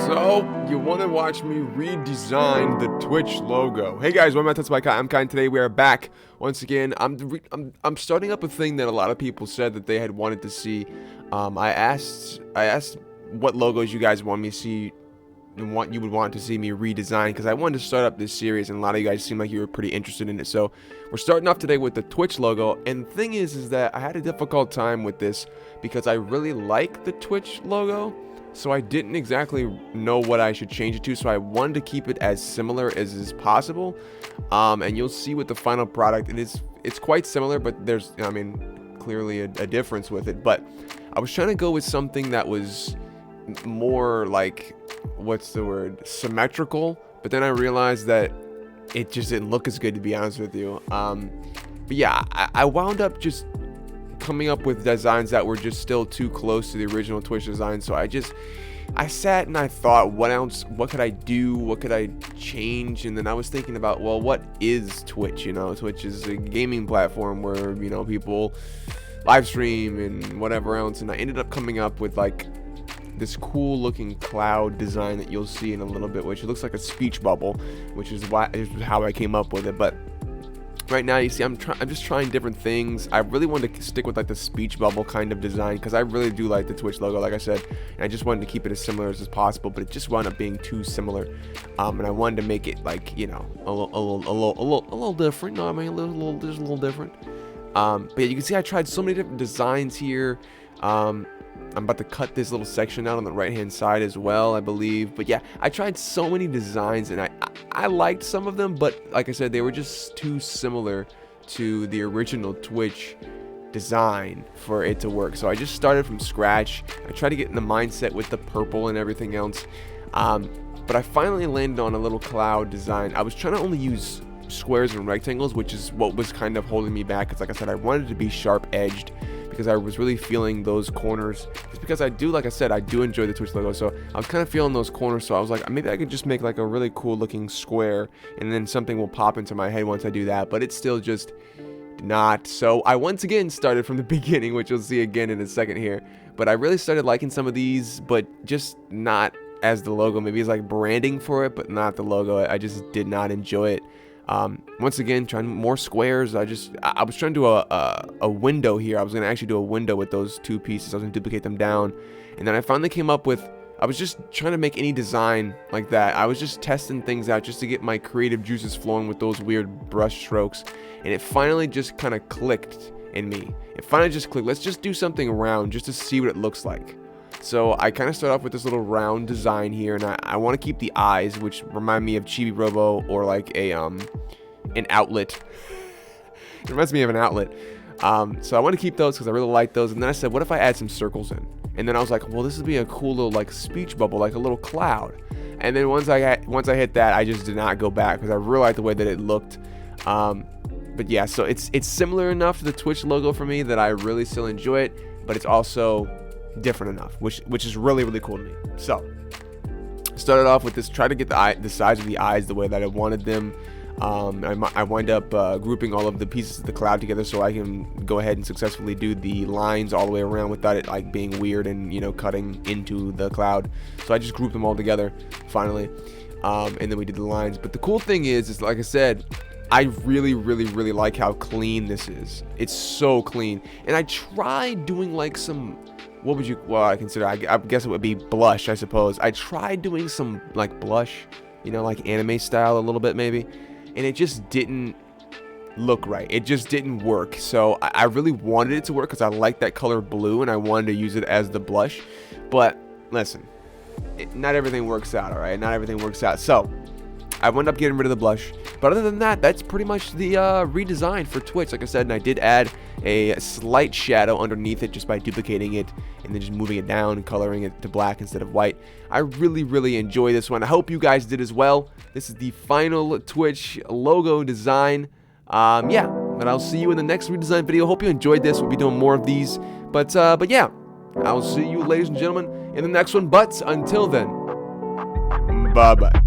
So, you want to watch me redesign the Twitch logo. Hey guys, welcome back to TutsByKai. I'm Kai, and today we are back once again. I'm starting up a thing that a lot of people said that they had wanted to see. I asked what logos you guys want me to see and what you would want to see me redesign, because I wanted to start up this series and a lot of you guys seemed like you were pretty interested in it. So we're starting off today with the Twitch logo, and the thing is that I had a difficult time with this because I really like the Twitch logo. So I didn't exactly know what I should change it to, so I wanted to keep it as similar as is possible. And you'll see with the final product, it's quite similar, but there's, I mean, clearly a difference with it. But I was trying to go with something that was more like, what's the word, symmetrical. But then I realized that it just didn't look as good, to be honest with you. But yeah, I wound up just coming up with designs that were just still too close to the original Twitch design. So I sat and I thought, what could I do, what could I change? And then I was thinking about, well, what is Twitch? You know, Twitch is a gaming platform where, you know, people live stream and whatever else, and I ended up coming up with like this cool looking cloud design that you'll see in a little bit, which looks like a speech bubble, which is how I came up with it. But right now, you see, I'm just trying different things. I really wanted to stick with like the speech bubble kind of design because I really do like the Twitch logo, like I said, and I just wanted to keep it as similar as possible, but it just wound up being too similar. And I wanted to make it like, you know, a little different. No, I mean, just a little different. But yeah, you can see I tried so many different designs here. I'm about to cut this little section out on the right hand side as well, I believe. But yeah, I tried so many designs and I liked some of them, but like I said, they were just too similar to the original Twitch design for it to work. So I just started from scratch. I tried to get in the mindset with the purple and everything else. But I finally landed on a little cloud design. I was trying to only use squares and rectangles, which is what was kind of holding me back, because like I said, I wanted to be sharp edged because I was really feeling those corners. It's because I do, like I said, I do enjoy the Twitch logo, so I was kind of feeling those corners. So I was like, maybe I could just make like a really cool looking square, and then something will pop into my head once I do that. But it's still just not. So I once again started from the beginning, which you'll see again in a second here. But I really started liking some of these, but just not as the logo. Maybe it's like branding for it, but not the logo. I just did not enjoy it. Once again, trying more squares. I was trying to do a window here. I was going to actually do a window with those two pieces. I was going to duplicate them down. And then I finally came up with, I was just trying to make any design like that. I was just testing things out just to get my creative juices flowing with those weird brush strokes. And it finally just kind of clicked in me. It finally just clicked. Let's just do something round just to see what it looks like. So I kind of start off with this little round design here, and I want to keep the eyes, which remind me of Chibi Robo, or like an outlet. It reminds me of an outlet. So I want to keep those because I really like those. And then I said, what if I add some circles in? And then I was like, well, this would be a cool little like speech bubble, like a little cloud. And then once I hit that, I just did not go back because I really liked the way that it looked. But yeah, so it's similar enough to the Twitch logo for me that I really still enjoy it, but it's also different enough, which is really, really cool to me. So started off with this, try to get the size of the eyes the way that I wanted them. I wind up grouping all of the pieces of the cloud together so I can go ahead and successfully do the lines all the way around without it like being weird and, you know, cutting into the cloud. So I just grouped them all together finally, and then we did the lines. But the cool thing is like I said, I really, really, really like how clean this is. It's so clean. And I tried doing like some, I consider, I guess it would be blush, I suppose. I tried doing some like blush, you know, like anime style a little bit maybe, and it just didn't look right. It just didn't work. So I really wanted it to work because I like that color blue and I wanted to use it as the blush. But listen, not everything works out, all right? Not everything works out. So I wound up getting rid of the blush. But other than that, that's pretty much the redesign for Twitch. Like I said, and I did add a slight shadow underneath it just by duplicating it and then just moving it down and coloring it to black instead of white. I really, really enjoy this one. I hope you guys did as well. This is the final Twitch logo design. Yeah, but I'll see you in the next redesign video. Hope you enjoyed this. We'll be doing more of these. But yeah, I'll see you, ladies and gentlemen, in the next one. But until then, bye-bye.